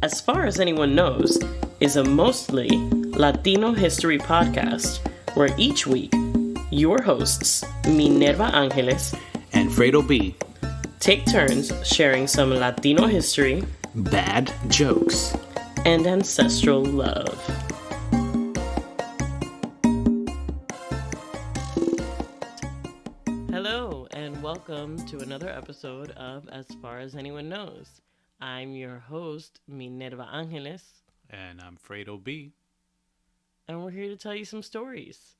As Far as Anyone Knows is a mostly Latino history podcast where each week your hosts, Minerva Angeles and Fredo B, take turns sharing some Latino history, bad jokes, and ancestral love. Hello, and welcome to another episode of As Far as Anyone Knows. I'm your host, Minerva Angeles. And I'm Fredo B. And we're here to tell you some stories.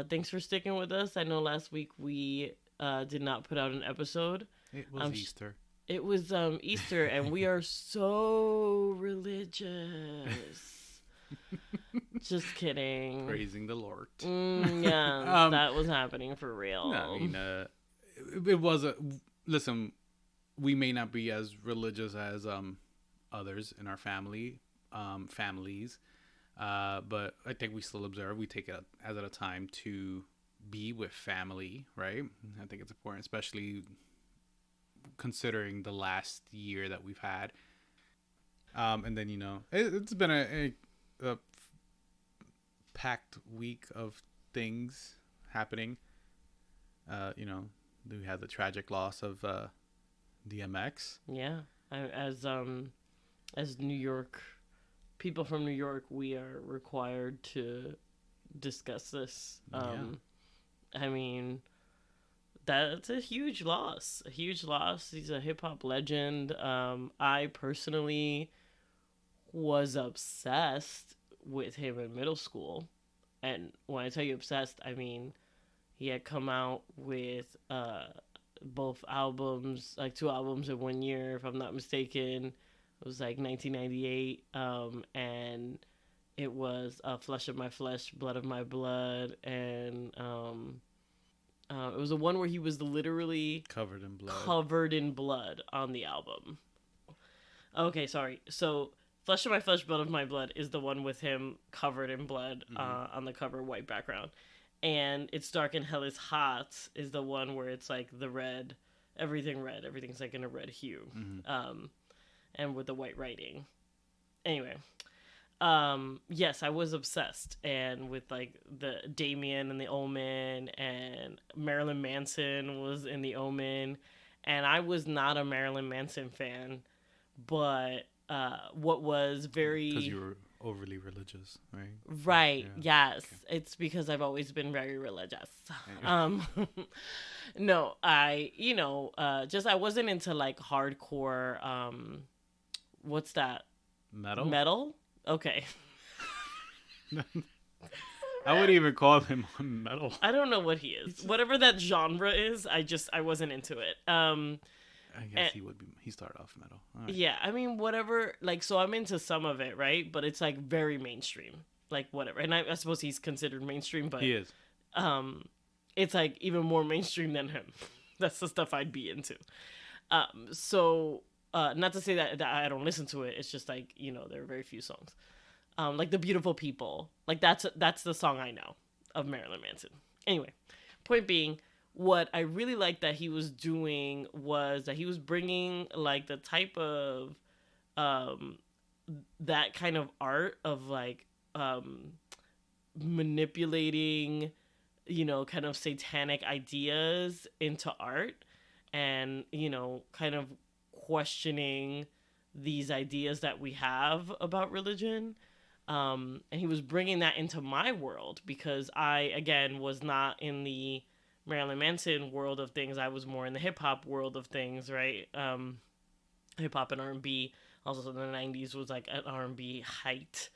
Thanks for sticking with us. I know last week we did not put out an episode. It was Easter. It was Easter, and we are so religious. Just kidding. Praising the Lord. Yeah, that was happening for real. No, I mean, it was listen, we may not be as religious as others in our families, but I think we still observe. We take it as a time to be with family, right? I think it's important, especially considering the last year that we've had. And then, you know, it's been a packed week of things happening. You know, we had the tragic loss of DMX. Yeah, as New York people from New York, we are required to discuss this. I mean, that's a huge loss. A huge loss. He's a hip hop legend. I personally was obsessed with him in middle school, and when I tell you obsessed, I mean he had come out with both albums, like 2 albums in 1 year, if I'm not mistaken. It was like 1998, and it was Flesh of My Flesh, Blood of My Blood, and it was the one where he was literally covered in blood on the album. Okay, sorry. So Flesh of My Flesh, Blood of My Blood is the one with him covered in blood on the cover, white background. And It's Dark and Hell is Hot is the one where it's like the red, everything's like in a red hue, and with the white writing. Anyway, yes, I was obsessed, and with like the Damien and the Omen, and Marilyn Manson was in the Omen, and I was not a Marilyn Manson fan, but what was very... Because you were overly religious, right? Right, yeah. yes. Okay. It's because I've always been very religious. No, I wasn't into like hardcore, what's that? Metal? Okay. I wouldn't even call him metal. I don't know what he is. Whatever that genre is, I wasn't into it. I guess he started off metal. Right. Yeah, I mean, whatever, like, so I'm into some of it, right? But it's, like, very mainstream. Like, whatever. And I suppose he's considered mainstream, but... He is. It's, like, even more mainstream than him. That's the stuff I'd be into. So, not to say that I don't listen to it. It's just, like, you know, there are very few songs. Like, The Beautiful People. Like, that's the song I know of Marilyn Manson. Anyway, point being... What I really liked that he was doing was that he was bringing like the type of that kind of art of like manipulating, you know, kind of satanic ideas into art, and, you know, kind of questioning these ideas that we have about religion. And he was bringing that into my world because I, again, was not in the Marilyn Manson world of things. I was more in the hip-hop world of things, right? Hip-hop and R&B. Also, in the 90s was, like, an R&B height.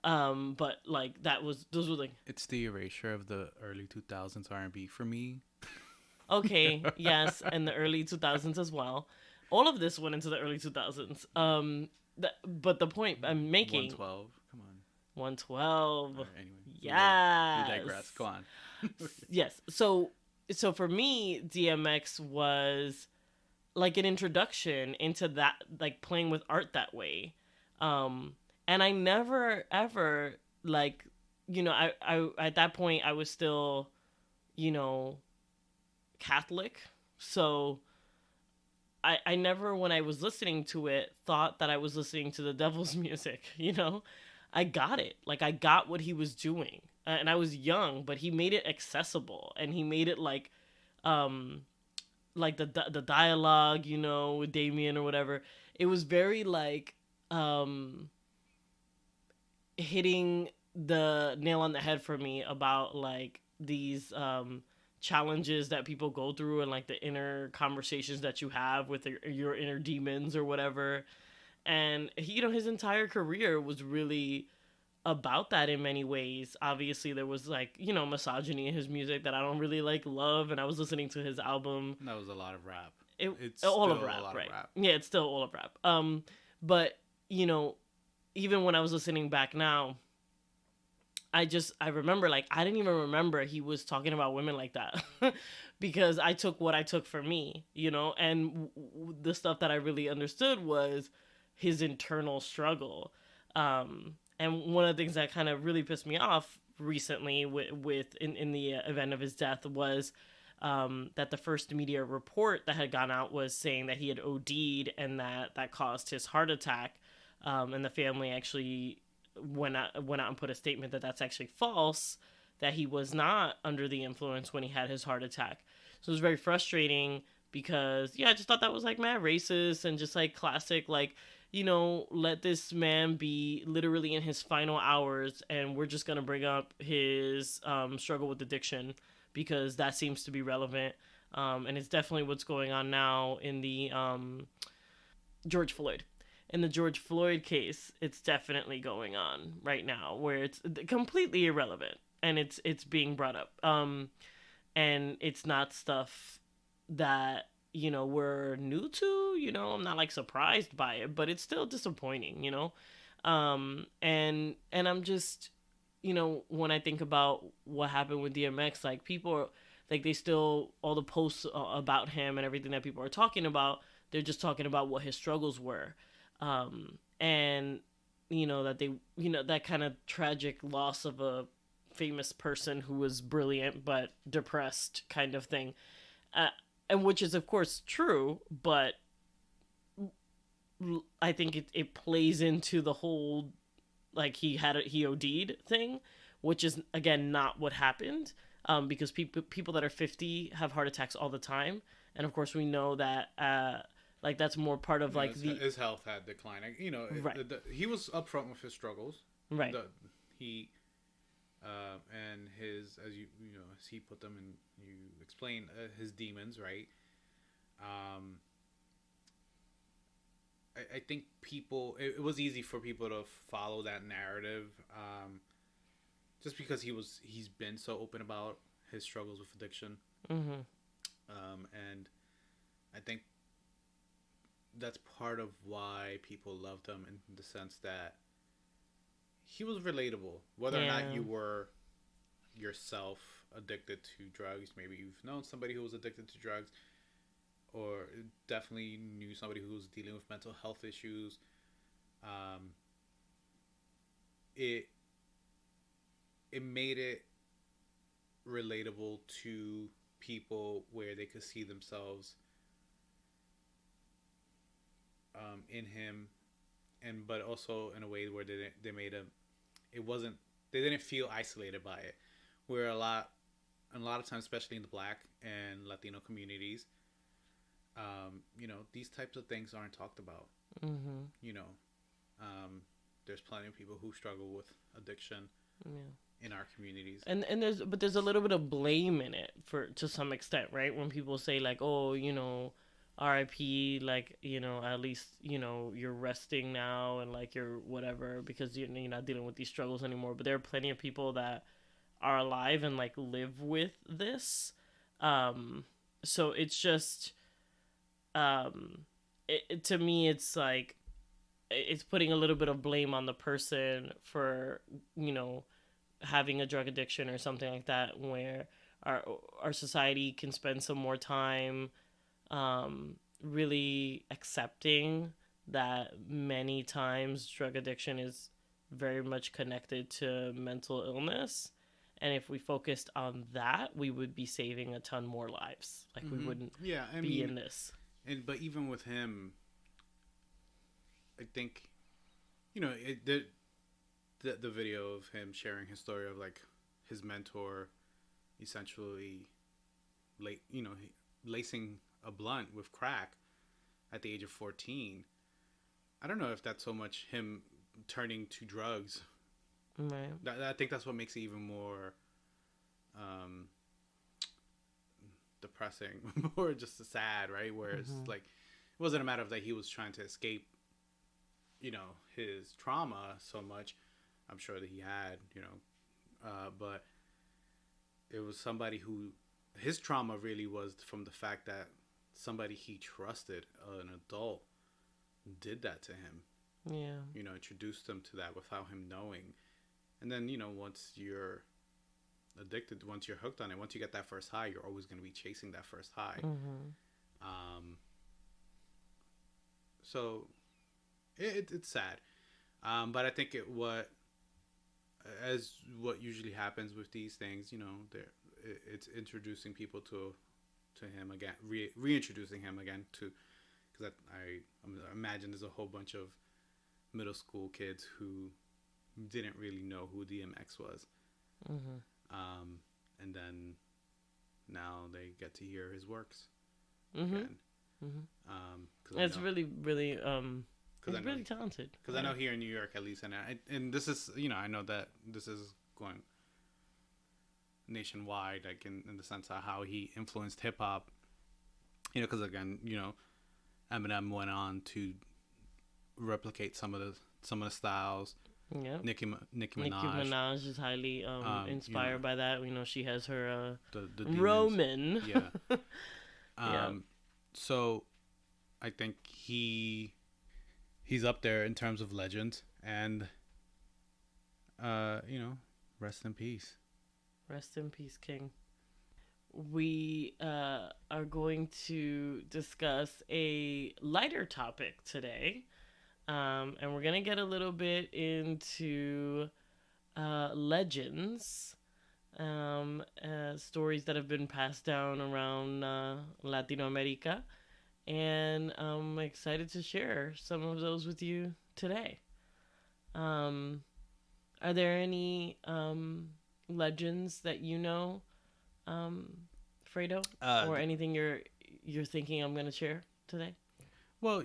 But, like, those were, like... It's the erasure of the early 2000s R&B for me. Okay, yes, and the early 2000s as well. All of this went into the early 2000s. But the point I'm making... 112, come on. 112. Right, anyway, yes. We digress, go on. Yes, So for me, DMX was like an introduction into that, like playing with art that way. And I never ever, like, you know, I at that point I was still, you know, Catholic. So I never, when I was listening to it, thought that I was listening to the devil's music, you know? I got it. Like, I got what he was doing. And I was young, but he made it accessible. And he made it um, like the dialogue, you know, with Damien or whatever. It was very, like, hitting the nail on the head for me about, like, these challenges that people go through and like the inner conversations that you have with your inner demons or whatever. And he, you know, his entire career was really about that in many ways. Obviously there was, like, you know, misogyny in his music that I don't really like love, and I was listening to his album. That was a lot of rap. It's all of rap, right? Yeah, it's still all of rap. But you know, even when I was listening back now, I remember, like, I didn't even remember he was talking about women like that because I took what I took for me, you know, and the stuff that I really understood was his internal struggle. And one of the things that kind of really pissed me off recently in the event of his death was that the first media report that had gone out was saying that he had OD'd and that caused his heart attack. And the family actually went out and put a statement that that's actually false, that he was not under the influence when he had his heart attack. So it was very frustrating because, yeah, I just thought that was, like, mad racist and just, like, classic, like, you know, let this man be literally in his final hours and we're just going to bring up his struggle with addiction because that seems to be relevant. And it's definitely what's going on now in the George Floyd. In the George Floyd case, it's definitely going on right now where it's completely irrelevant and it's being brought up. And it's not stuff that, you know, we're new to, you know. I'm not, like, surprised by it, but it's still disappointing, you know. And I'm just, you know, when I think about what happened with DMX, like, people are, like, they still, all the posts about him and everything that people are talking about, they're just talking about what his struggles were. And, you know, that they, you know, that kind of tragic loss of a famous person who was brilliant but depressed kind of thing. And which is, of course, true, but I think it plays into the whole, like, he OD'd thing, which is, again, not what happened. Because people that are 50 have heart attacks all the time. And, of course, we know that, like, that's more part of, like, his health had declined. You know, right. He was upfront with his struggles. Right. And his, as you know, as he put them and you explain, his demons, right? I think it was easy for people to follow that narrative, just because he's been so open about his struggles with addiction. Mm-hmm. And I think that's part of why people loved him, in the sense that he was relatable. Whether or not you were yourself addicted to drugs, maybe you've known somebody who was addicted to drugs, or definitely knew somebody who was dealing with mental health issues. It made it relatable to people where they could see themselves in him, but also in a way where they made they didn't feel isolated by it. Where a lot of times, especially in the Black and Latino communities, you know, these types of things aren't talked about. Mm-hmm. You know, there's plenty of people who struggle with addiction in our communities, and there's a little bit of blame in it to some extent, right? When people say, like, oh, you know, RIP, like, you know, at least, you know, you're resting now and, like, you're whatever because you're not dealing with these struggles anymore. But there are plenty of people that are alive and, like, live with this. So it's just, to me, it's like, it's putting a little bit of blame on the person for, you know, having a drug addiction or something like that, where our society can spend some more time really accepting that many times drug addiction is very much connected to mental illness. And if we focused on that, we would be saving a ton more lives. Like, we wouldn't be in this. but even with him, I think, the video of him sharing his story of like his mentor essentially lacing a blunt with crack at the age of 14. I don't know if that's so much him turning to drugs. Right. I think that's what makes it even more depressing or just sad, right? Where it's like, it wasn't a matter of that he was trying to escape, his trauma so much. I'm sure that he had, but it was somebody who, his trauma really was from the fact that somebody he trusted, an adult, did that to him. Yeah. Introduced him to that without him knowing. And then, once you're addicted, once you're hooked on it, once you get that first high, you're always going to be chasing that first high. So it's sad. But I think what usually happens with these things, it's introducing people to him again, reintroducing him again to, because I imagine there's a whole bunch of middle school kids who didn't really know who DMX was. And then now they get to hear his works again. It's really he's really talented. Because I know here in New York, at least, and this is, I know that this is going nationwide, like in the sense of how he influenced hip hop. Because again, Eminem went on to replicate some of the styles. Yeah. Nicki Minaj. Nicki Minaj is highly inspired by that. She has her the Roman. Yeah. So I think he's up there in terms of legends, and rest in peace. Rest in peace, King. We are going to discuss a lighter topic today. And we're going to get a little bit into legends, stories that have been passed down around Latin America. And I'm excited to share some of those with you today. Are there any legends that you know, Fredo? Or anything you're thinking I'm going to share today? Well,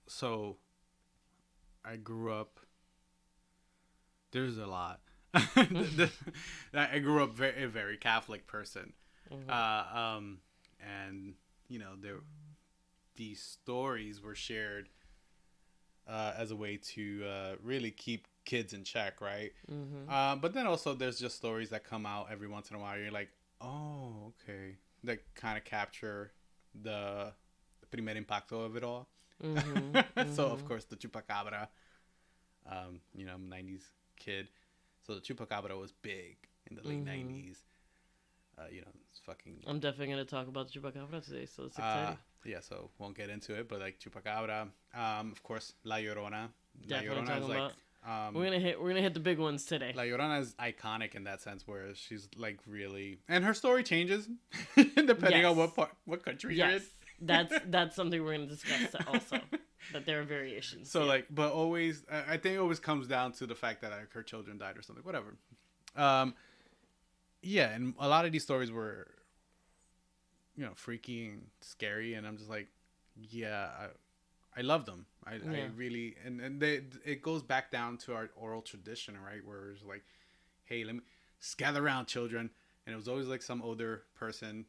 so I grew up. There's a lot. I grew up a very Catholic person, and these stories were shared as a way to really keep kids in check, right? But then also there's just stories that come out every once in a while. You're like, oh, okay, that kind of capture the primer impacto of it all. So of course the chupacabra, I'm a 90s kid, so the chupacabra was big in the late 90s. It's fucking, I'm definitely going to talk about the chupacabra today, so it's exciting. So won't get into it, but like chupacabra, of course La Llorona. Definitely talking about. We're gonna hit the big ones today. La Llorona is iconic in that sense, where she's like really, and her story changes depending on what country you're in. That's something we're going to discuss also, that there are variations. So but always, I think it always comes down to the fact that her children died or something, whatever. And a lot of these stories were, freaky and scary, and I'm just like, I love them. I really, and it goes back down to our oral tradition, right? Where it's like, hey, gather around, children. And it was always like some older person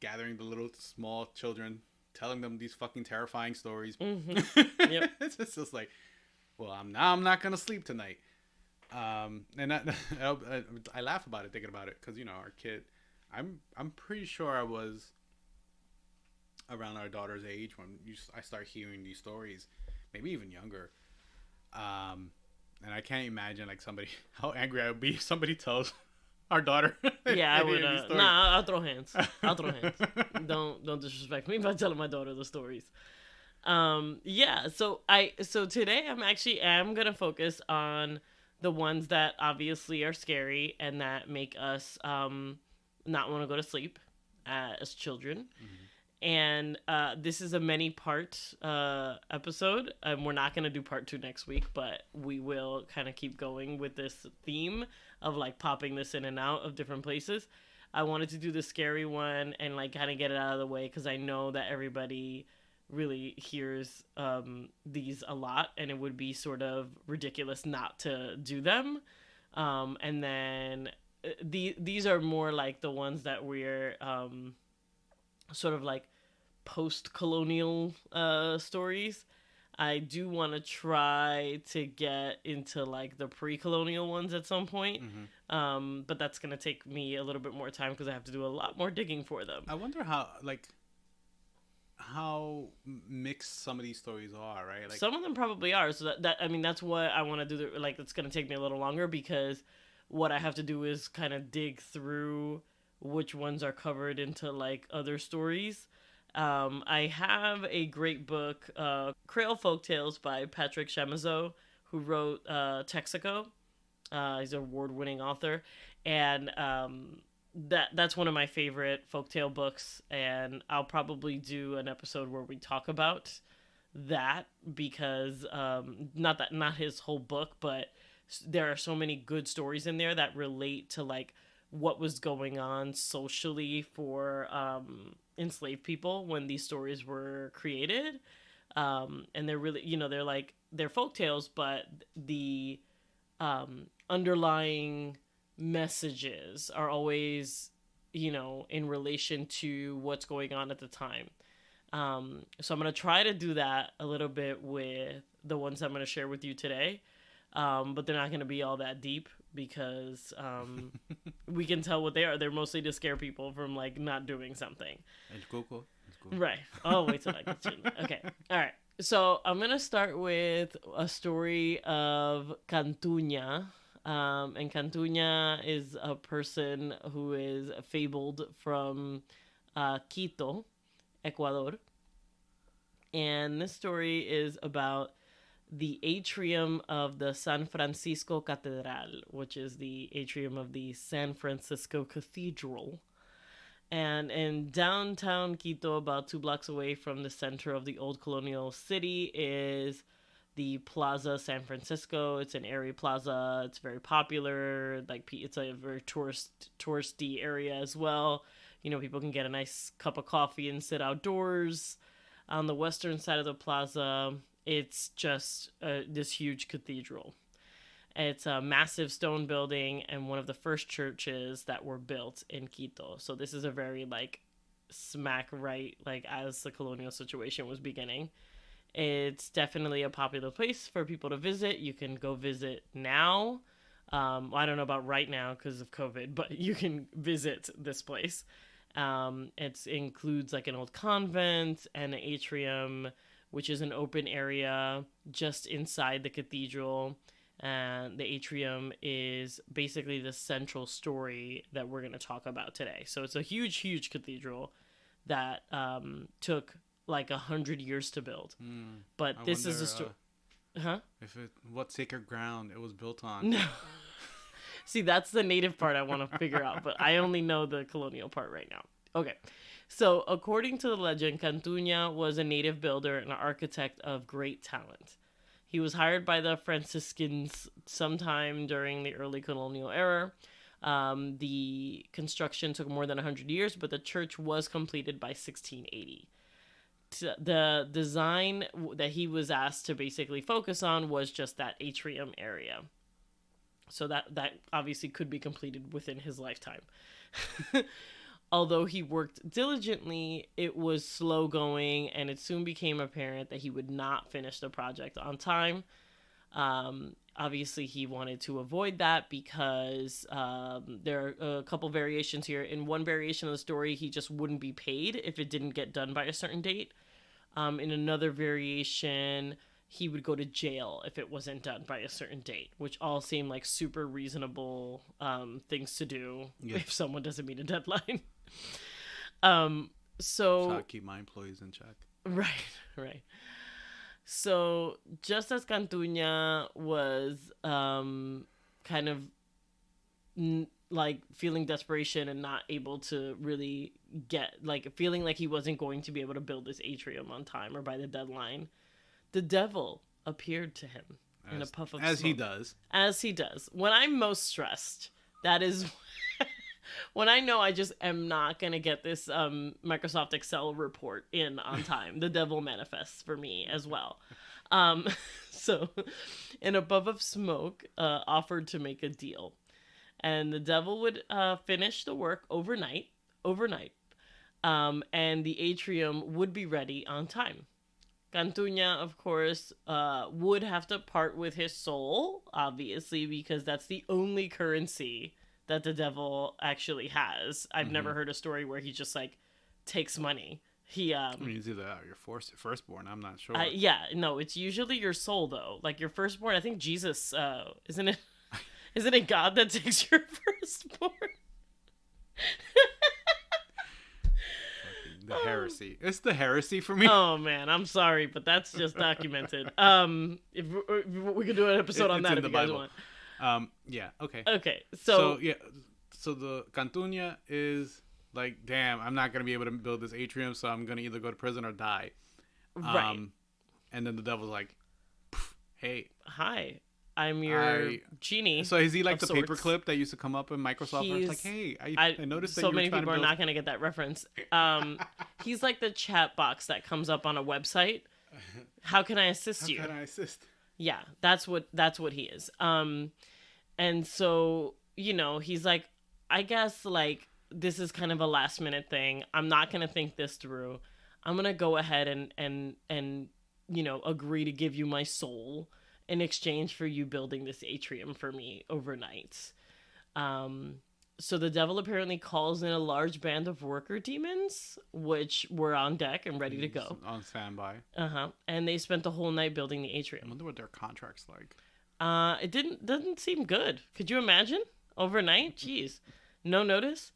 gathering the little small children, telling them these fucking terrifying stories. Yep. It's just like, well, I'm not gonna sleep tonight. And I laugh about it, thinking about it, because our kid, I'm pretty sure I was around our daughter's age when I start hearing these stories, maybe even younger. And I can't imagine how angry I would be if somebody tells our daughter. Yeah, I would. I'll throw hands. Don't disrespect me by telling my daughter the stories. So today I'm gonna focus on the ones that obviously are scary and that make us not want to go to sleep as children. And this is a many-part episode. We're not going to do part 2 next week, but we will kind of keep going with this theme of like popping this in and out of different places. I wanted to do the scary one and like kind of get it out of the way because I know that everybody really hears these a lot, and it would be sort of ridiculous not to do them. And then these are more like the ones that we're sort of like post-colonial stories. I do want to try to get into like the pre-colonial ones at some point. But that's going to take me a little bit more time because I have to do a lot more digging for them. I wonder how mixed some of these stories are, right? Like, some of them probably are. So that I mean, that's what I want to do. Like, it's going to take me a little longer because what I have to do is kind of dig through which ones are covered into like other stories. I have a great book, Creole Folktales by Patrick Chamizo, who wrote Texaco. He's an award-winning author, and that's one of my favorite folktale books. And I'll probably do an episode where we talk about that because not his whole book, but there are so many good stories in there that relate to like what was going on socially for enslaved people when these stories were created. And they're really, they're folktales, but the underlying messages are always, in relation to what's going on at the time. So I'm going to try to do that a little bit with the ones I'm going to share with you today. But they're not going to be all that deep because we can tell what they are. They're mostly to scare people from like not doing something. It's cool. Right. Oh, wait till I get to it. Okay. All right. So I'm going to start with a story of Cantuña. And Cantuña is a person who is fabled from Quito, Ecuador. And this story is about the atrium of the San Francisco Catedral, which is the atrium of the San Francisco Cathedral. And in downtown Quito, about 2 blocks away from the center of the old colonial city, is the Plaza San Francisco. It's an airy plaza. It's very popular. Like, it's a very touristy area as well. People can get a nice cup of coffee and sit outdoors. On the western side of the plaza, it's just this huge cathedral. It's a massive stone building and one of the first churches that were built in Quito. So this is a very, like, smack right, like, as the colonial situation was beginning. It's definitely a popular place for people to visit. You can go visit now. I don't know about right now because of COVID, but you can visit this place. It includes, like, an old convent and an atrium, which is an open area just inside the cathedral. And the atrium is basically the central story that we're going to talk about today. So it's a huge, huge cathedral that took like 100 years to build. But I this wonder, is a story. Huh? What sacred ground it was built on? No. See, that's the native part I want to figure out, but I only know the colonial part right now. Okay. So, according to the legend, Cantuña was a native builder and architect of great talent. He was hired by the Franciscans sometime during the early colonial era. The construction took more than 100 years, but the church was completed by 1680. The design that he was asked to basically focus on was just that atrium area. So that obviously could be completed within his lifetime. Although he worked diligently, it was slow going, and it soon became apparent that he would not finish the project on time. Obviously, he wanted to avoid that because there are a couple variations here. In one variation of the story, he just wouldn't be paid if it didn't get done by a certain date. In another variation, he would go to jail if it wasn't done by a certain date, which all seem like super reasonable things to do if someone doesn't meet a deadline. So I'll keep my employees in check. Right. So just as Cantuña was kind of like feeling desperation and not able to really get, like feeling like he wasn't going to be able to build this atrium on time or by the deadline, the devil appeared to him in a puff of smoke. As he does. As he does. When I'm most stressed, that is when I know I just am not going to get this Microsoft Excel report in on time. The devil manifests for me as well. So, in a puff of smoke, offered to make a deal. And the devil would finish the work overnight, and the atrium would be ready on time. Cantuña, of course, would have to part with his soul, obviously, because that's the only currency that the devil actually has. I've never heard a story where he just, like, takes money. He, I mean, it's either your firstborn, I'm not sure. Yeah, no, it's usually your soul, though. Like, your firstborn, I think Jesus, isn't it God that takes your firstborn? The heresy. It's the heresy for me. Oh man, I'm sorry, but that's just documented. If we could do an episode on that if you guys want. Yeah. Okay. Okay. So the Cantuña is like, damn, I'm not gonna be able to build this atrium, so I'm gonna either go to prison or die. Right. And then the devil's like, hey, hi. I'm your genie. So is he like the paperclip that used to come up in Microsoft? Where it's like, hey, I noticed that so you were many trying people to build... are not going to get that reference. He's like the chat box that comes up on a website. How can I assist you? How can I assist? Yeah, that's what he is. And so, he's like, I guess like this is kind of a last minute thing. I'm not going to think this through. I'm going to go ahead and agree to give you my soul in exchange for you building this atrium for me overnight. So the devil apparently calls in a large band of worker demons, which were on deck and ready to go. On standby. And they spent the whole night building the atrium. I wonder what their contract's like. It doesn't seem good. Could you imagine? Overnight? Jeez. No notice?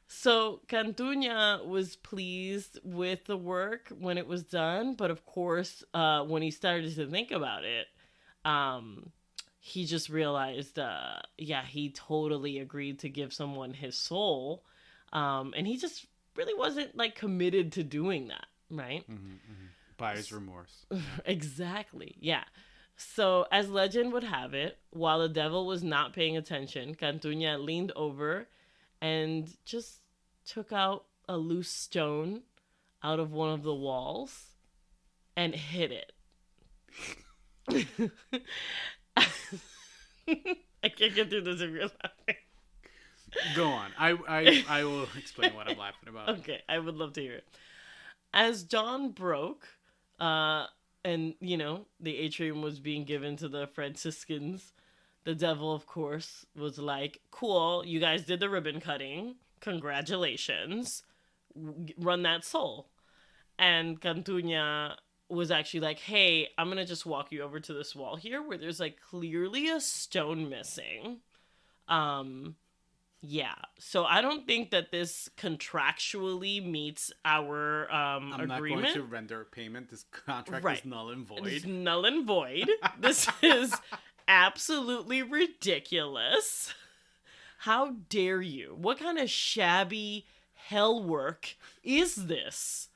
So Cantuña was pleased with the work when it was done, but of course, when he started to think about it, he just realized, he totally agreed to give someone his soul. And he just really wasn't like committed to doing that. Right. Buyer's remorse. Exactly. Yeah. So as legend would have it, while the devil was not paying attention, Cantuña leaned over and just took out a loose stone out of one of the walls and hit it. I can't get through this if you're laughing. Go on. I will explain what I'm laughing about. Okay, I would love to hear it. As dawn broke, and the atrium was being given to the Franciscans, the devil, of course, was like, "Cool, you guys did the ribbon cutting. Congratulations. Run that soul." And Cantuña was actually like, hey, I'm gonna just walk you over to this wall here where there's like clearly a stone missing. Yeah, so I don't think that this contractually meets our agreement. I'm not going to render payment. This contract is null and void. It's null and void. This is absolutely ridiculous. How dare you? What kind of shabby hell work is this?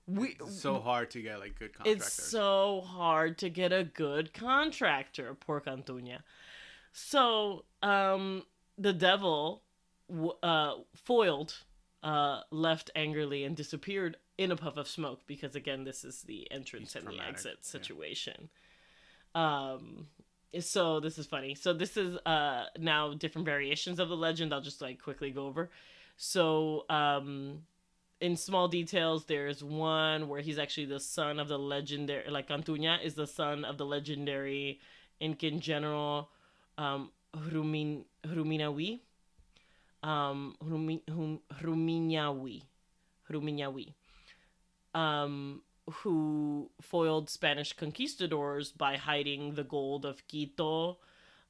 It's so hard to get like good contractors. It's so hard to get a good contractor, poor Cantuña. So, the devil, foiled, left angerly and disappeared in a puff of smoke because, again, this is the entrance and the exit situation. Yeah. So this is funny. So this is now different variations of the legend. I'll just like quickly go over. So, in small details, there's one where he's actually the son of the legendary, like Cantuña is the son of the legendary Incan general Ruminawi, who foiled Spanish conquistadors by hiding the gold of Quito,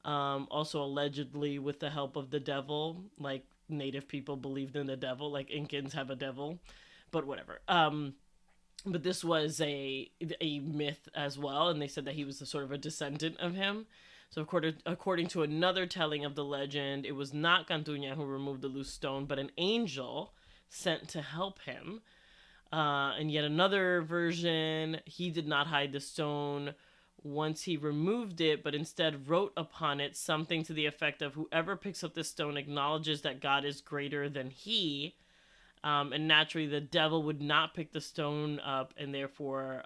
also allegedly with the help of the devil, like native people believed in the devil, like Incans have a devil, but whatever. But this was a myth as well, and they said that he was a sort of a descendant of him. So according to another telling of the legend, it was not Cantuña who removed the loose stone, but an angel sent to help him. And yet another version, he did not hide the stone once he removed it, but instead wrote upon it something to the effect of, whoever picks up this stone acknowledges that God is greater than he. And naturally, the devil would not pick the stone up, and therefore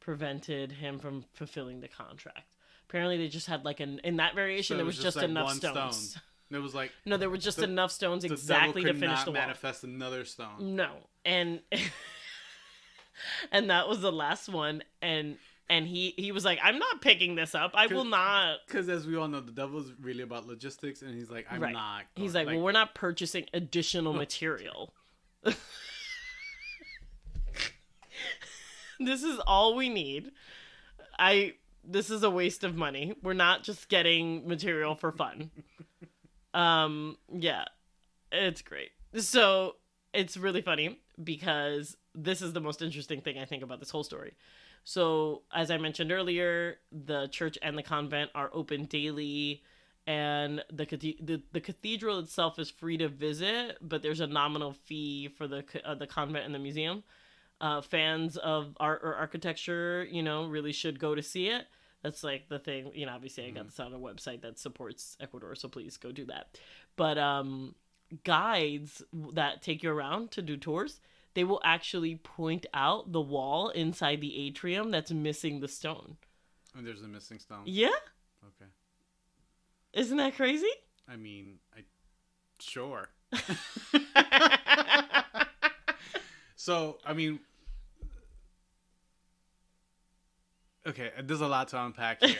prevented him from fulfilling the contract. Apparently, they just had in that variation, there was just like enough stones. Stone. It was like no, there were just enough stones exactly to finish the wall. Manifest another stone. No, and and that was the last one, and he was like, I'm not picking this up. I will not. Because as we all know, the devil's really about logistics, and he's like, I'm not. He's like, well, we're not purchasing additional material. This is all we need. This is a waste of money. We're not just getting material for fun. Yeah, it's great. So it's really funny because this is the most interesting thing I think about this whole story. So as I mentioned earlier, the church and the convent are open daily, and the cathedral itself is free to visit, but there's a nominal fee for the convent and the museum. Fans of art or architecture, really should go to see it. That's like the thing, obviously I got this on a website that supports Ecuador, so please go do that. But guides that take you around to do tours, they will actually point out the wall inside the atrium that's missing the stone. And there's a missing stone? Yeah. Okay. Isn't that crazy? I mean, sure. So, I mean, okay, there's a lot to unpack here.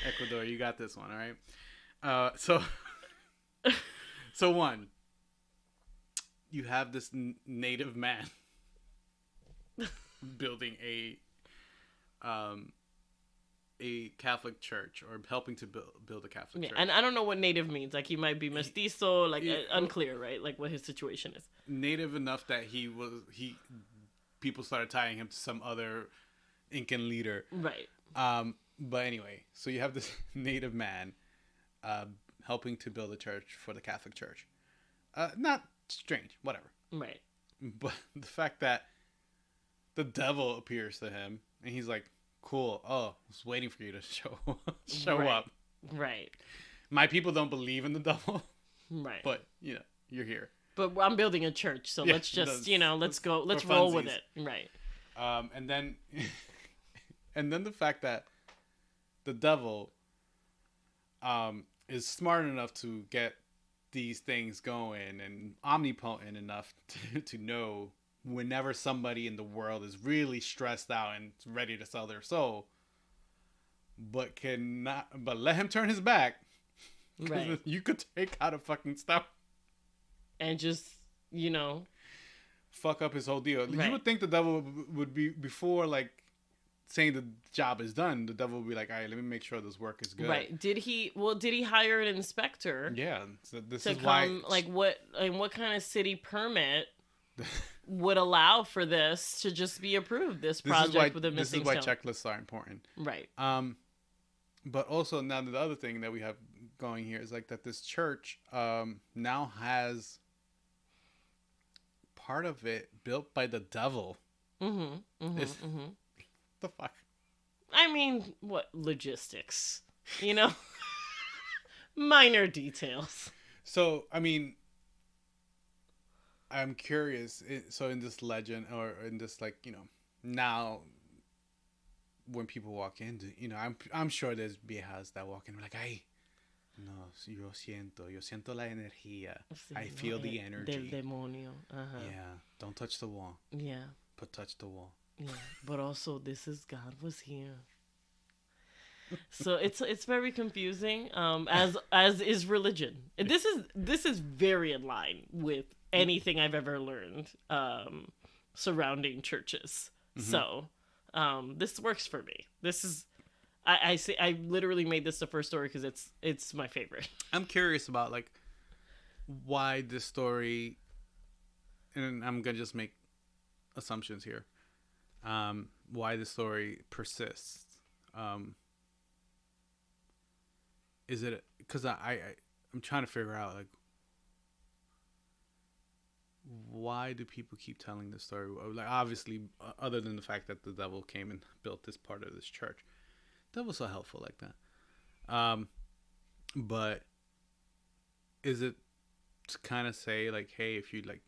Ecuador, you got this one, all right? So one, you have this native man building a Catholic church, or helping to build a Catholic church. And I don't know what native means. Like, he might be mestizo, unclear, right? Like, what his situation is. Native enough that people started tying him to some other Incan leader. Right. But anyway, so you have this native man helping to build a church for the Catholic Church. Not strange, whatever. Right. But the fact that the devil appears to him, and he's like, cool, I was waiting for you to show up. Right. My people don't believe in the devil. Right. But, you're here. But I'm building a church, so let's just, let's roll with it. Right. And then the fact that the devil is smart enough to get these things going, and omnipotent enough to know whenever somebody in the world is really stressed out and ready to sell their soul, but let him turn his back. Right. You could take out a fucking stone and just, fuck up his whole deal. Right. You would think the devil would be, before saying the job is done, the devil would be like, all right, let me make sure this work is good. Right. Did he hire an inspector? Yeah. So this is why, what kind of city permit would allow for this to just be approved? This project with a missing stone. This is why checklists are important. Right. But also now the other thing that we have going here is that this church now has part of it built by the devil. The fuck? I mean, what logistics? Minor details. So, I mean, I'm curious. So in this legend, or in this, now when people walk in, I'm sure there's viejas that walk in and like, ay, no, yo siento la energía. Sí, I feel the energy. Del demonio. Uh-huh. Yeah, don't touch the wall. Yeah. But touch the wall. Yeah, but also God was here. So it's very confusing. As is religion. This is very in line with anything I've ever learned surrounding churches. Mm-hmm. So this works for me. This is I literally made this the first story because it's my favorite. I'm curious about why this story, and I'm gonna just make assumptions here. why the story persists. Is it because I'm trying to figure out like why do people keep telling this story? Like obviously, other than the fact that the devil came and built this part of this church, the devil's so helpful like that. But is it to kind of say like, hey, if you like,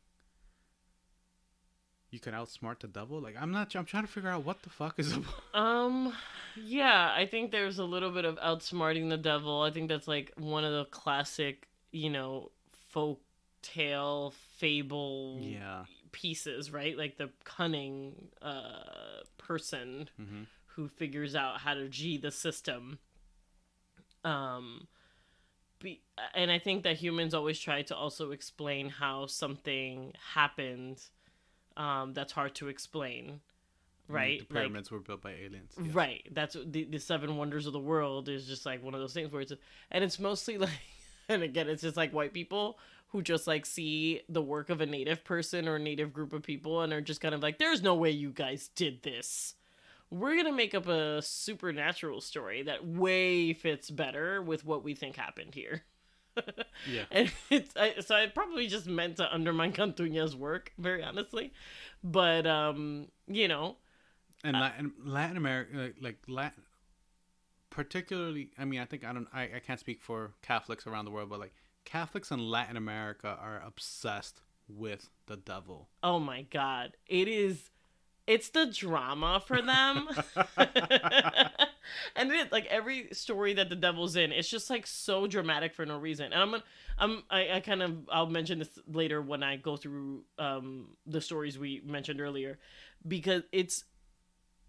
you can outsmart the devil? Like I'm trying to figure out what the fuck is about. Yeah, I think there's a little bit of outsmarting the devil. I think that's like one of the classic, folk tale fable pieces, right? Like the cunning person who figures out how to G the system. And I think that humans always try to also explain how something happened that's hard to explain, right? The pyramids were built by aliens. Yes. Right. That's the seven wonders of the world is just like one of those things where it's mostly like, and again, it's just like white people who just like see the work of a native person or a native group of people and are just kind of like, there's no way you guys did this. We're going to make up a supernatural story that way fits better with what we think happened here. Yeah. And so I probably just meant to undermine Cantuña's work, very honestly. But, And Latin America, like Latin, particularly, I mean, I can't speak for Catholics around the world, but like Catholics in Latin America are obsessed with the devil. Oh my God. It's the drama for them. And like every story that the devil's in, it's just like so dramatic for no reason. And I'll mention this later when I go through the stories we mentioned earlier, because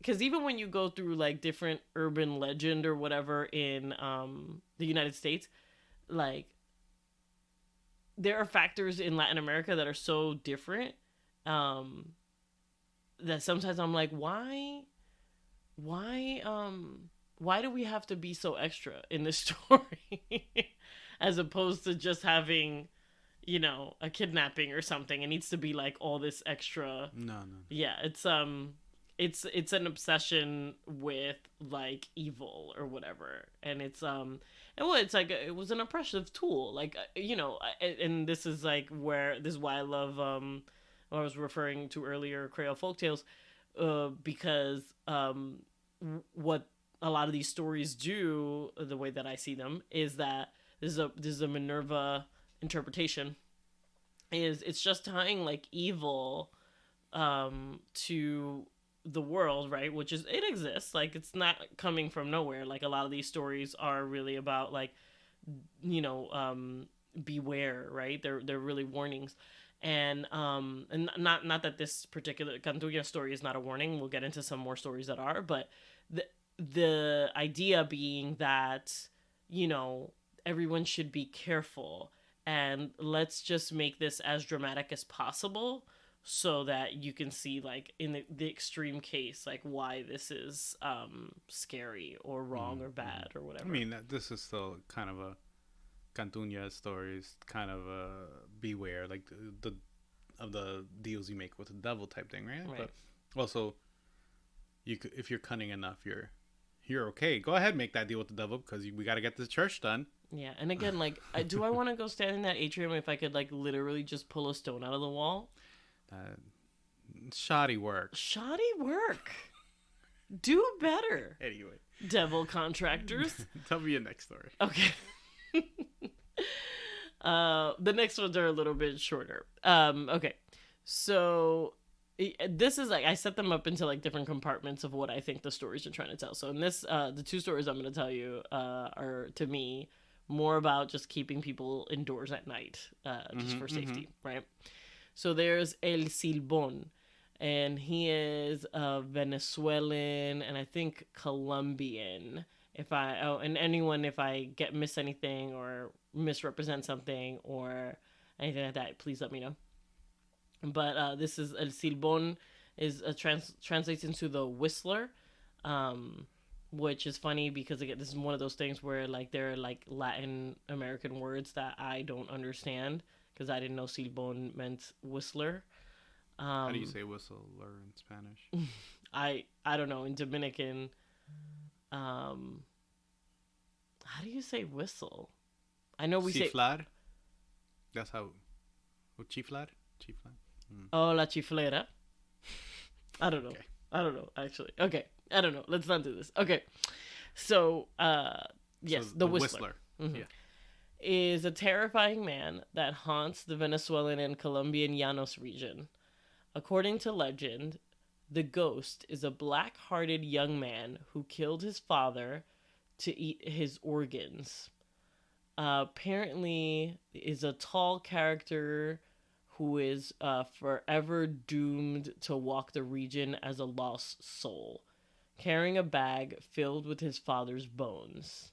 even when you go through like different urban legend or whatever in the United States, like there are factors in Latin America that are so different that sometimes I'm like, why do we have to be so extra in this story as opposed to just having, a kidnapping or something? It needs to be like all this extra. No. Yeah, it's an obsession with like evil or whatever, and it's like it was an oppressive tool, like and this is like this is why I love what I was referring to earlier, Creole folktales, because what a lot of these stories do, the way that I see them, is that this is a Minerva interpretation. It's just tying like evil to the world, right? Which is, it exists, like it's not coming from nowhere. Like a lot of these stories are really about like beware, right? They're really warnings. And not that this particular Cantuña story is not a warning. We'll get into some more stories that are, but the idea being that everyone should be careful, and let's just make this as dramatic as possible so that you can see like in the extreme case like why this is scary or wrong or bad or whatever. I mean, this is still kind of a Cantuña stories, kind of a beware, like the deals you make with the devil type thing, right? But also, if you're cunning enough, you're okay. Go ahead, make that deal with the devil because we got to get this church done. Yeah, and again, like, do I want to go stand in that atrium if I could like literally just pull a stone out of the wall? Shoddy work. Do better. Anyway, devil contractors. Tell me your next story. Okay. The next ones are a little bit shorter. Okay, so this is like, I set them up into like different compartments of what I think the stories are trying to tell. So in this, the two stories I'm going to tell you are, to me, more about just keeping people indoors at night, just for safety, right? So there's El Silbón, and he is a Venezuelan and I think Colombian. If I miss anything or misrepresent something or anything like that, please let me know. But this is El Silbón is translates into the whistler, which is funny because again, this is one of those things where like there are like Latin American words that I don't understand because I didn't know Silbón meant whistler. How do you say whistler in Spanish? I don't know, in Dominican, how do you say whistle? I know we Chiflar? That's how. Chiflar? Chiflar? Oh, la chiflera. I don't know. Okay. I don't know, actually. Okay. I don't know. Let's not do this. Okay. So, yes, So the Whistler. Yeah. Is a terrifying man that haunts the Venezuelan and Colombian Llanos region. According to legend, the ghost is a black-hearted young man who killed his father to eat his organs. Apparently, is a tall character who is forever doomed to walk the region as a lost soul, carrying a bag filled with his father's bones.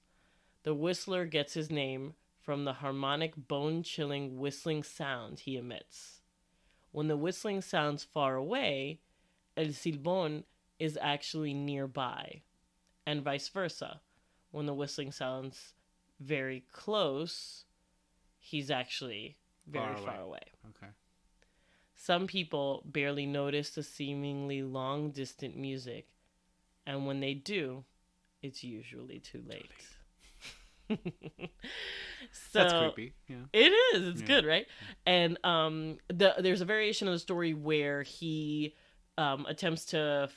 The Whistler gets his name from the harmonic, bone-chilling whistling sound he emits. When the whistling sounds far away, El Silbón is actually nearby, and vice versa. When the whistling sounds very close, he's actually very far away. Okay. Some people barely notice the seemingly long, distant music, and when they do, it's usually too late. So, that's creepy. Yeah. It is. It's good, right? And there's a variation of the story where he attempts to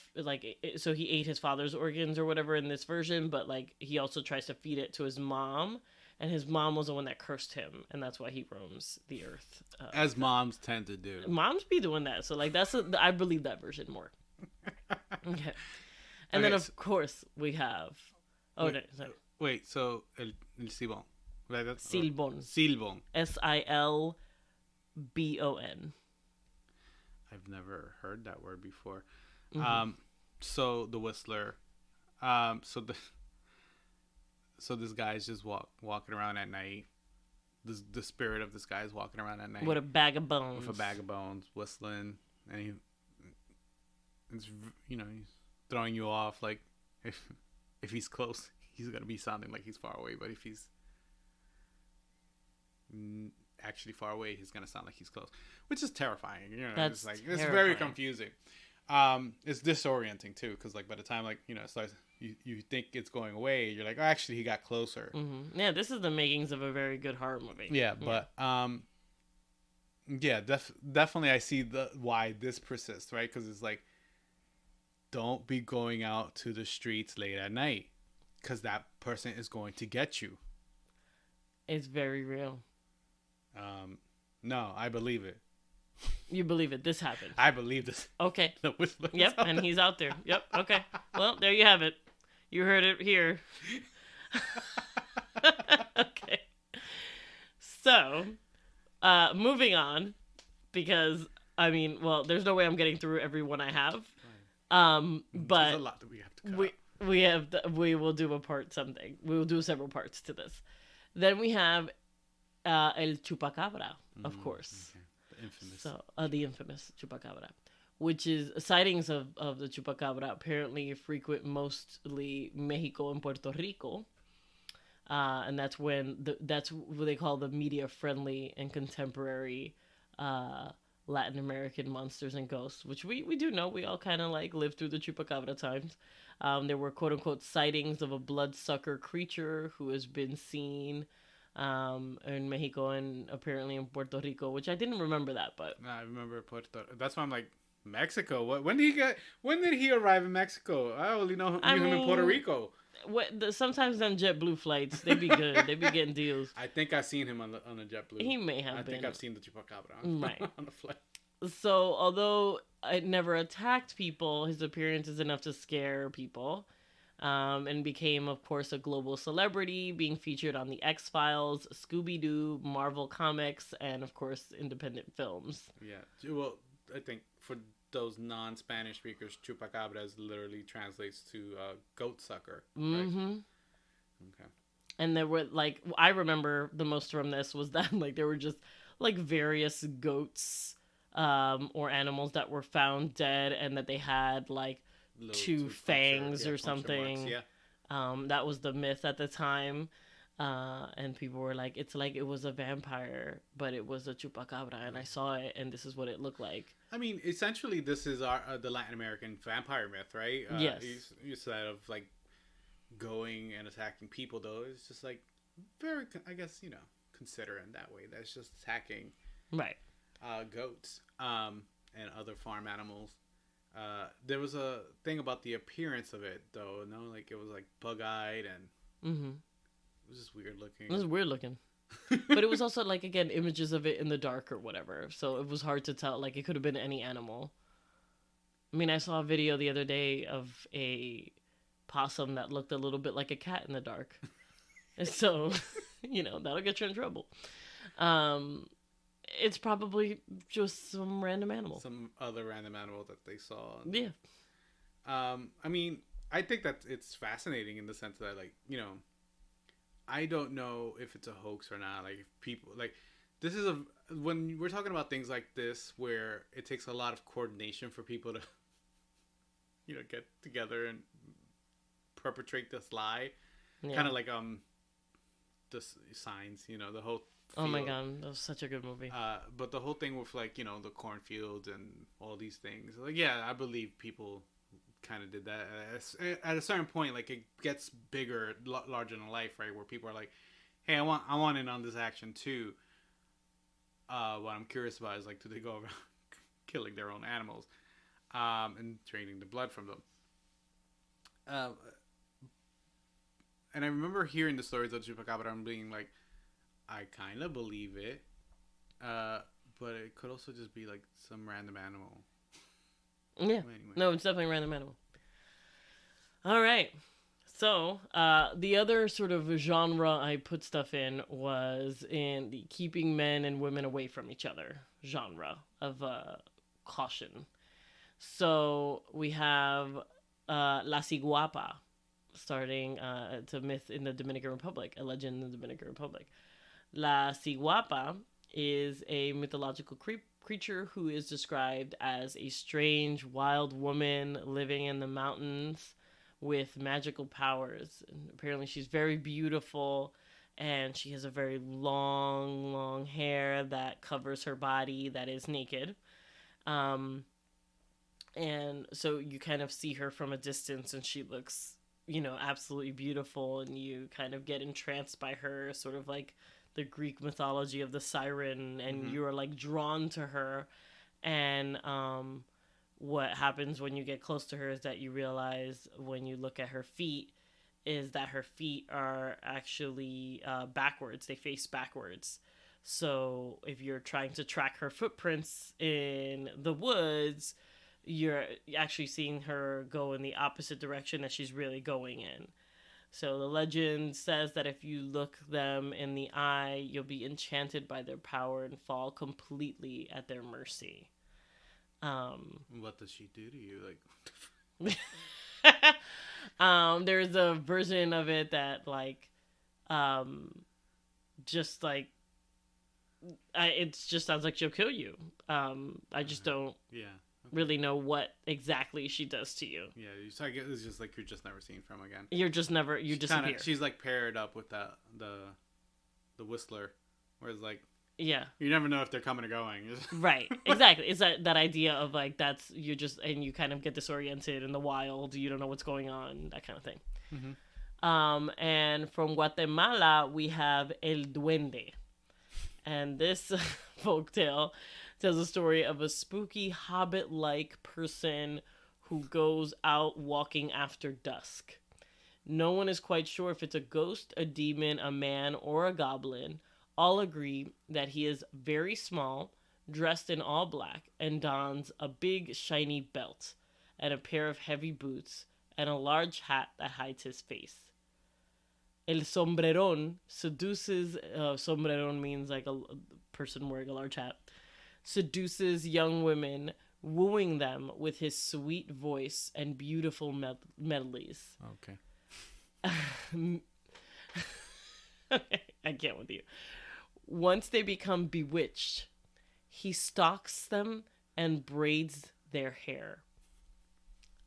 so he ate his father's organs or whatever in this version, but like he also tries to feed it to his mom, and his mom was the one that cursed him, and that's why he roams the earth. As moms tend to do. Moms be doing that, so like I believe that version more. Okay. And then of course we have. Oh, no, sorry. Wait, so El Silbón. Right, Silbón. Silbón. Silbon. I've never heard that word before. Mm-hmm. So the Whistler. So this guy's just walking around at night. The spirit of this guy is walking around at night with a bag of bones. Whistling, and he's throwing you off. Like if he's close, he's gonna be sounding like he's far away. But if he's actually far away, he's gonna sound like he's close, which is terrifying. That's it's very confusing. It's disorienting too, because like by the time it starts, you think it's going away, you're like, oh, actually he got closer. Mm-hmm. Yeah, this is the makings of a very good horror movie. Yeah, but definitely I see why this persists, right? Because it's like, don't be going out to the streets late at night, because that person is going to get you. It's very real. No, I believe it. You believe it. This happened. I believe this. Okay. The Whistler. Yep, and he's out there. Yep. Okay. Well, there you have it. You heard it here. Okay. So, moving on, because there's no way I'm getting through every one I have. But there's a lot that we have to cut. We will do we will do several parts to this. Then we have El Chupacabra, of course. Okay. The infamous. So, the infamous Chupacabra, which is sightings of the Chupacabra apparently frequent mostly Mexico and Puerto Rico. And that's that's what they call the media-friendly and contemporary Latin American monsters and ghosts, which we do know. We all kind of lived through the Chupacabra times. There were quote-unquote sightings of a bloodsucker creature who has been seen in Mexico and apparently in Puerto Rico, which I didn't remember that, but I remember Puerto. That's why I'm like, Mexico. When did he arrive in Mexico? I only knew him in Puerto Rico. Sometimes on JetBlue flights, they be good. They be getting deals. I think I've seen him on a JetBlue. He may have been. I think I've seen the Chupacabra right on the flight. So, although it never attacked people, his appearance is enough to scare people. And became, of course, a global celebrity, being featured on The X-Files, Scooby-Doo, Marvel Comics, and, of course, independent films. Yeah. Well, I think for those non-Spanish speakers, Chupacabra literally translates to goat sucker. Right? Mm-hmm. Okay. And there were, I remember the most from this was that, there were just, various goats or animals that were found dead and that they had, two fangs or something. Yeah. That was the myth at the time. And people were like, it's like it was a vampire, but it was a chupacabra, and I saw it, and this is what it looked like. I mean, essentially, this is our the Latin American vampire myth, right? Yes. Instead of like going and attacking people, though, it's just like very, I guess, considerate in that way. That's just attacking Right. Goats and other farm animals. There was a thing about the appearance of it, though. No, like it was like bug-eyed and it was just weird looking. It was weird looking. But it was also, like, again, images of it in the dark or whatever. So it was hard to tell. Like, it could have been any animal. I mean, I saw a video the other day of a possum that looked a little bit like a cat in the dark. So, that'll get you in trouble. It's probably just some random animal. Some other random animal that they saw. Yeah. I mean, I think that it's fascinating in the sense that, like, I don't know if it's a hoax or not. Like, if people, like, this is when we're talking about things like this where it takes a lot of coordination for people to, get together and perpetrate this lie. Yeah. Kind of like, the Signs, the whole field. Oh my god, that was such a good movie. But the whole thing with, like, the cornfields and all these things, like, yeah, I believe people kind of did that at a certain point. Like, it gets bigger, larger than life, right? Where people are like, hey, I want in on this action too. What I'm curious about is, like, do they go around killing their own animals and draining the blood from them? And I remember hearing the stories of Chupacabra and being like, I kind of believe it, but it could also just be like some random animal. Yeah. Anyway. No, it's definitely a random animal. All right. So, the other sort of genre I put stuff in was in the keeping men and women away from each other genre of caution. So, we have La Ciguapa, starting it's a myth in the Dominican Republic, a legend in the Dominican Republic. La Ciguapa is a mythological creature who is described as a strange, wild woman living in the mountains with magical powers. And apparently she's very beautiful, and she has a very long, long hair that covers her body that is naked. And so you kind of see her from a distance, and she looks, absolutely beautiful, and you kind of get entranced by her, sort of like the Greek mythology of the siren, and you are, like, drawn to her. And what happens when you get close to her is that you realize, when you look at her feet, is that her feet are actually backwards. They face backwards. So if you're trying to track her footprints in the woods, you're actually seeing her go in the opposite direction that she's really going in. So the legend says that if you look them in the eye, you'll be enchanted by their power and fall completely at their mercy. What does she do to you? Like, there's a version of it that, like, just like, it just sounds like she'll kill you. I just don't. Yeah. Really know what exactly she does to you. Yeah, so I guess it's just like you're just never seen from again. You disappear. She's like paired up with the Whistler, whereas, like, yeah, you never know if they're coming or going. Right, exactly. It's that idea of, like, that's and you kind of get disoriented in the wild. You don't know what's going on, that kind of thing. Mm-hmm. And from Guatemala we have El Duende, and this folktale tells a story of a spooky hobbit-like person who goes out walking after dusk. No one is quite sure if it's a ghost, a demon, a man, or a goblin. All agree that he is very small, dressed in all black, and dons a big shiny belt and a pair of heavy boots and a large hat that hides his face. El sombrerón seduces... sombrerón means, like, a person wearing a large hat. Seduces young women, wooing them with his sweet voice and beautiful melodies. Okay. I can't with you. Once they become bewitched, he stalks them and braids their hair.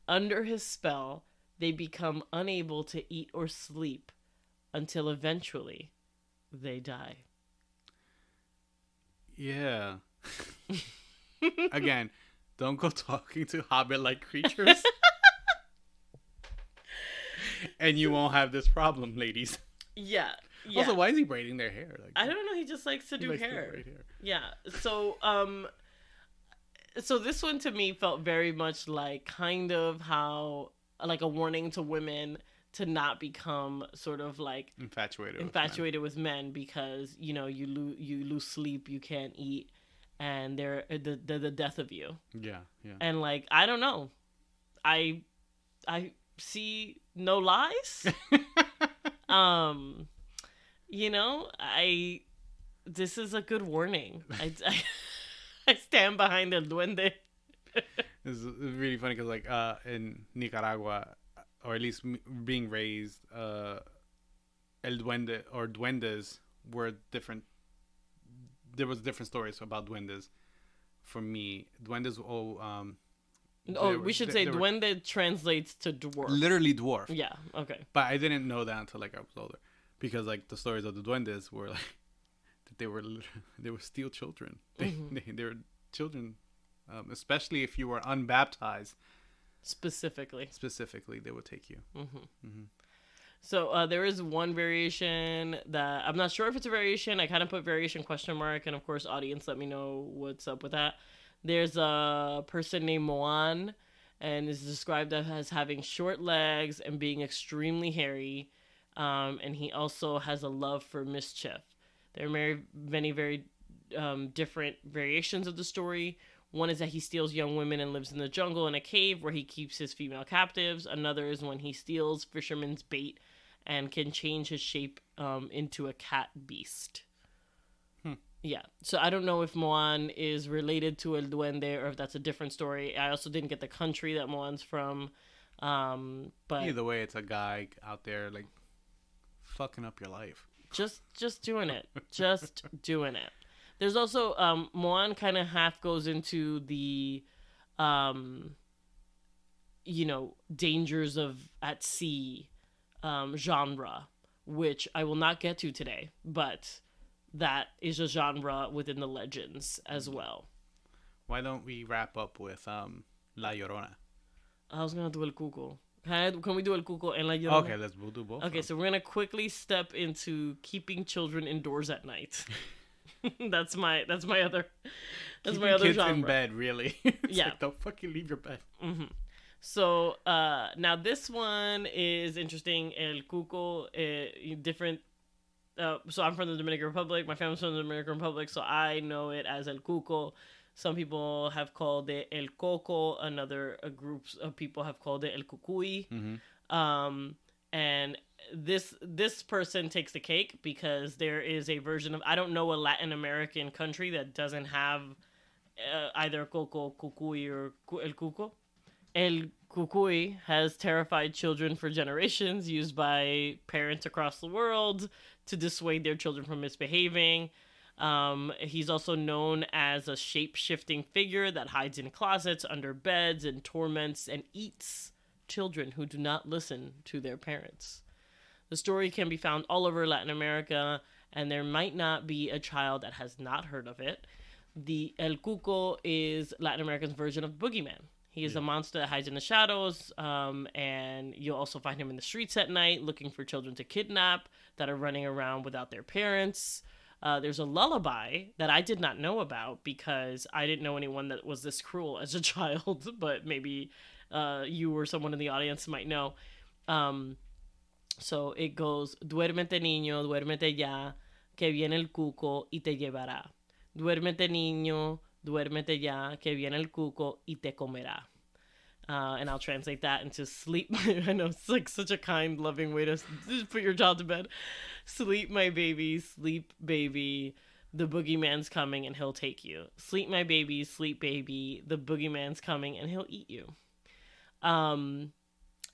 Under his spell, they become unable to eat or sleep until eventually they die. Yeah. Again, don't go talking to hobbit-like creatures. And you won't have this problem, ladies. Yeah. Also, why is he braiding their hair? Like, I don't know. He just likes to do hair. hair. Yeah. So, so this one to me felt very much like kind of how, like a warning to women to not become sort of like infatuated with men because, you know, you lose sleep, you can't eat, and they're the death of you. Yeah. And like, I don't know. I see no lies. You know, this is a good warning. I stand behind El Duende. It's really funny because, like, in Nicaragua, or at least being raised, El Duende or duendes were different. There was different stories about duendes. For me, duendes, we should say duende translates to dwarf. Literally dwarf. Yeah, okay. But I didn't know that until like I was older, because like the stories of the duendes were like that they were still children. They were children, especially if you were unbaptized. Specifically, they would take you. So there is one variation that I'm not sure if it's a variation. I kind of put variation question mark, and of course, audience, let me know what's up with that. There's a person named Moan, and is described as having short legs and being extremely hairy, and he also has a love for mischief. There are many very different variations of the story. One is that he steals young women and lives in the jungle in a cave where he keeps his female captives. Another is when he steals fishermen's bait and can change his shape into a cat beast. Yeah, so I don't know if Moan is related to El Duende or if that's a different story. I also didn't get the country that Moan's from. But either way, it's a guy out there like fucking up your life. Just doing it. Just doing it. There's also Moan kind of half goes into the dangers of at sea genre, which I will not get to today, but that is a genre within the legends as well. Why don't we wrap up with La Llorona? I was gonna do El Cuco. Can we do El Cuco and La Llorona? Okay, we'll do both. Okay, so we're gonna quickly step into keeping children indoors at night. That's my other kids genre. In bed, really. Yeah, like, don't fucking leave your bed. So now this one is interesting. El Cuco, different. So I'm from the Dominican Republic. My family's from the Dominican Republic, so I know it as El Cuco. Some people have called it El Coco. Another groups of people have called it El Cucuy. And this person takes the cake because there is a version of, I don't know a Latin American country that doesn't have either Coco, Cucuy, or El Cuco. El Cucuy has terrified children for generations, used by parents across the world to dissuade their children from misbehaving. He's also known as a shape-shifting figure that hides in closets, under beds, and torments and eats children who do not listen to their parents. The story can be found all over Latin America, and there might not be a child that has not heard of it. The El Cuco is Latin America's version of Boogeyman. He is a monster that hides in the shadows, and you'll also find him in the streets at night looking for children to kidnap that are running around without their parents. There's a lullaby that I did not know about because I didn't know anyone that was this cruel as a child, but maybe you or someone in the audience might know. So it goes, duérmete niño, duérmete ya, que viene el cuco y te llevará. Duérmete niño, duérmete ya, que viene el cuco y te comerá. And I'll translate that into sleep. I know it's like such a kind, loving way to just put your child to bed. Sleep, my baby, sleep, baby. The boogeyman's coming and he'll take you. Sleep, my baby, sleep, baby. The boogeyman's coming and he'll eat you.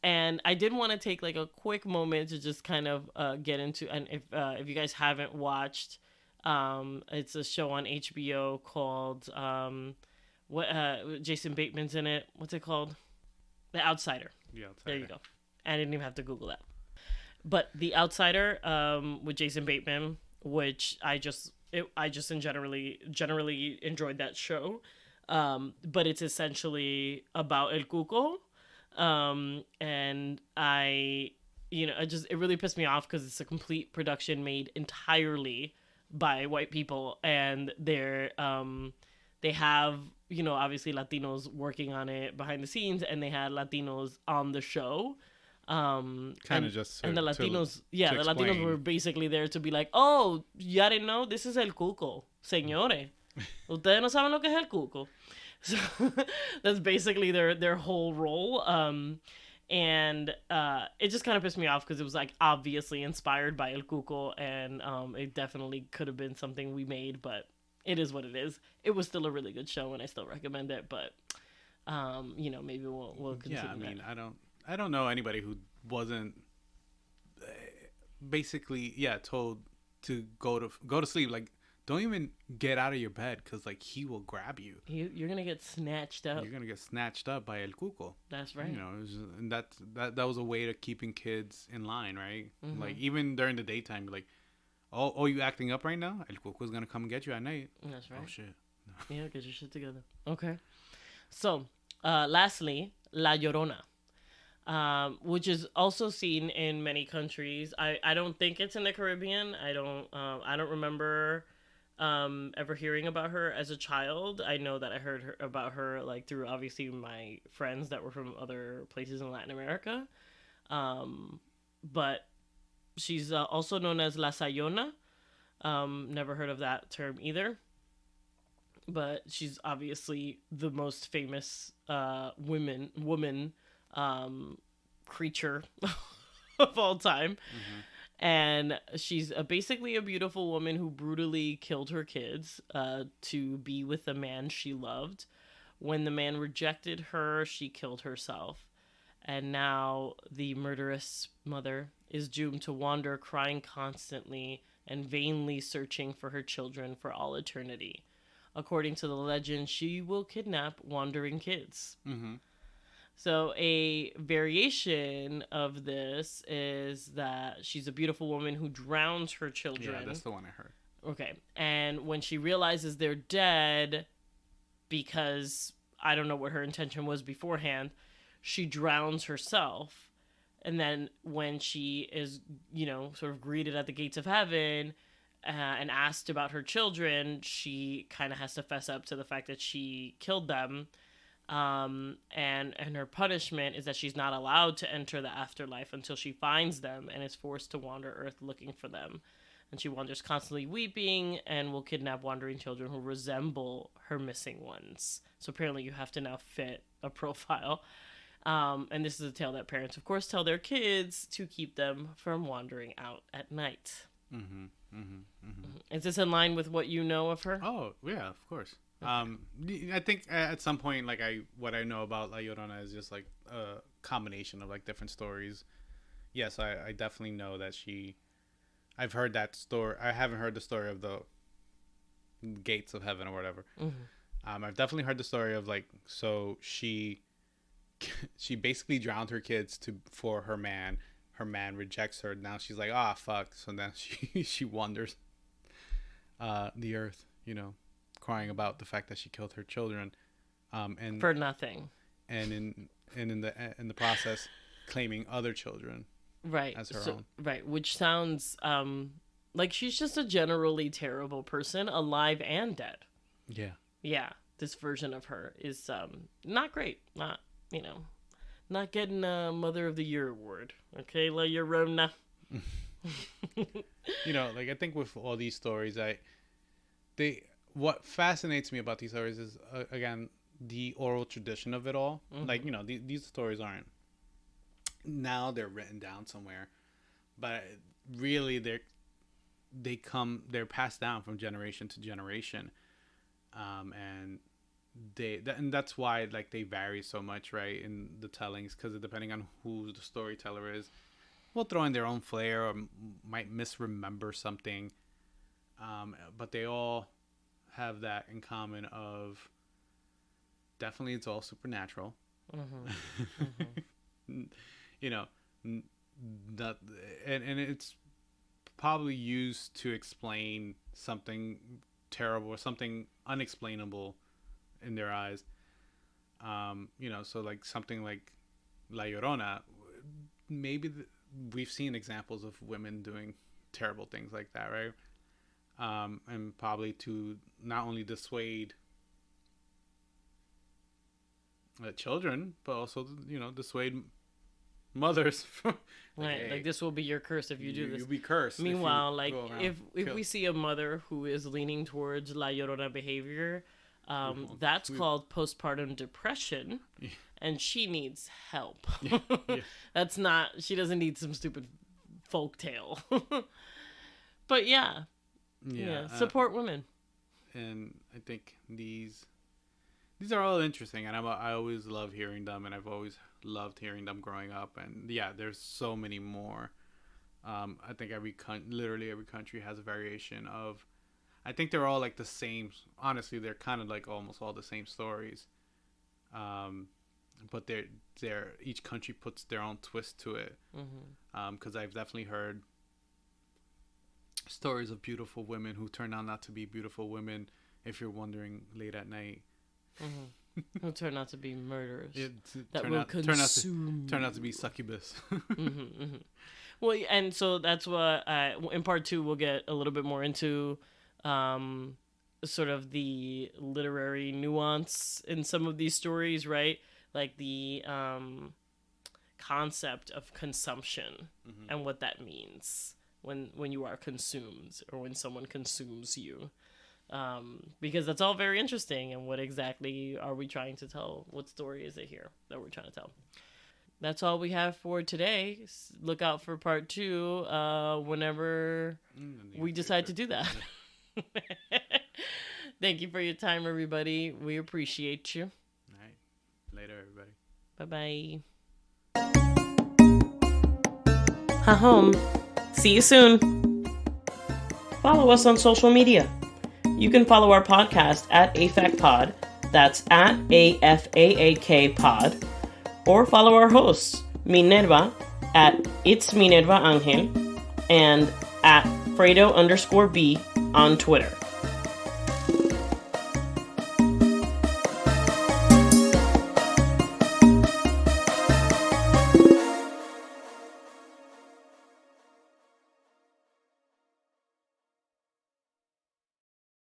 And I did want to take like a quick moment to just kind of get into, and if you guys haven't watched, it's a show on HBO called Jason Bateman's in it. What's it called? The Outsider. The Outsider. There you go. I didn't even have to Google that. But The Outsider, with Jason Bateman, which I just generally enjoyed that show. But it's essentially about El Cuco. And it really pissed me off because it's a complete production made entirely by white people, and they have, obviously Latinos working on it behind the scenes, and they had Latinos on the show. Kind of just and the Latinos, the explain. Latinos were basically there to be like, oh, you didn't know this is El Cuco, señores. Ustedes no saben lo que es El Cuco. So that's basically their whole role. And it just kind of pissed me off because it was like obviously inspired by El Cuco, and it definitely could have been something we made, but it is what it is. It was still a really good show, and I still recommend it. But maybe we'll continue. Yeah, I mean, I don't know anybody who wasn't basically told to go to sleep. Like, don't even get out of your bed because like he will grab you. You're gonna get snatched up. You're gonna get snatched up by El Cuco. That's right. And that was a way of keeping kids in line, right? Mm-hmm. Like even during the daytime, you're like, oh, you acting up right now? El Cuco's gonna come and get you at night. That's right. Oh shit. Yeah, get your shit together. Okay. So, lastly, La Llorona. Which is also seen in many countries. I don't think it's in the Caribbean. I don't remember ever hearing about her as a child. I know that I heard about her like through obviously my friends that were from other places in Latin America. But she's also known as La Sayona. Never heard of that term either. But she's obviously the most famous woman creature of all time. Mm-hmm. And she's basically a beautiful woman who brutally killed her kids to be with the man she loved. When the man rejected her, she killed herself. And now the murderous mother is doomed to wander, crying constantly and vainly searching for her children for all eternity. According to the legend, she will kidnap wandering kids. Mm-hmm. So a variation of this is that she's a beautiful woman who drowns her children. Yeah, that's the one I heard. Okay. And when she realizes they're dead, because I don't know what her intention was beforehand, she drowns herself. And then when she is, sort of greeted at the gates of heaven and asked about her children, she kind of has to fess up to the fact that she killed them. And her punishment is that she's not allowed to enter the afterlife until she finds them and is forced to wander Earth looking for them. And she wanders constantly weeping and will kidnap wandering children who resemble her missing ones. So apparently you have to now fit a profile. And this is a tale that parents, of course, tell their kids to keep them from wandering out at night. Mm-hmm, mm-hmm, mm-hmm. Is this in line with what you know of her? Oh, yeah, of course. Okay. I think at some point, like what I know about La Llorona is just like a combination of like different stories. Yes, I definitely know that I've heard that story. I haven't heard the story of the gates of heaven or whatever. Mm-hmm. I've definitely heard the story of like, so she basically drowned her kids for her man. Her man rejects her. Now she's like, fuck. So then she wanders the earth, crying about the fact that she killed her children, and for nothing, and in the process, claiming other children, right, as her own, right, which sounds like she's just a generally terrible person, alive and dead. Yeah. This version of her is not great. Not getting a Mother of the Year award. Okay, La Llorona. Like I think with all these stories, what fascinates me about these stories is, again, the oral tradition of it all. Mm-hmm. Like, these stories aren't, now they're written down somewhere, but really they're passed down from generation to generation. And and that's why, like, they vary so much, right, in the tellings, because depending on who the storyteller is, will throw in their own flair or might misremember something. But they all have that in common of definitely it's all supernatural. Mm-hmm. Mm-hmm. that, and it's probably used to explain something terrible or something unexplainable in their eyes. So like something like La Llorona, maybe we've seen examples of women doing terrible things like that, right? And probably to not only dissuade children, but also, dissuade mothers. Right, like this will be your curse if you do this. You'll be cursed. Meanwhile, like if we see a mother who is leaning towards La Llorona behavior, that's called postpartum depression, and she needs help. Yeah. She doesn't need some stupid folk tale. But yeah, support women. And I think these are all interesting, and I always love hearing them, and I've always loved hearing them growing up. And yeah, there's so many more. I think literally every country has a variation of. I think they're all like the same. Honestly, they're kind of like almost all the same stories. But they're each country puts their own twist to it. Because I've definitely heard stories of beautiful women who turn out not to be beautiful women. If you're wondering, late at night. Who turn out to be murderers. Turn out to be succubus. Well, and so that's what in part 2 we'll get a little bit more into sort of the literary nuance in some of these stories, right? Like the concept of consumption and what that means when you are consumed or when someone consumes you. Because that's all very interesting. And what exactly are we trying to tell? What story is it here that we're trying to tell? That's all we have for today. Look out for part 2 whenever we decide to do that. Thank you for your time, everybody. We appreciate you. All right. Later, everybody. Bye-bye. Ha-home. See you soon. Follow us on social media. You can follow our podcast at AFACPod. That's at AFAAK Pod. Or follow our hosts, Minerva at It's Minerva Angel and at Fredo_B on Twitter.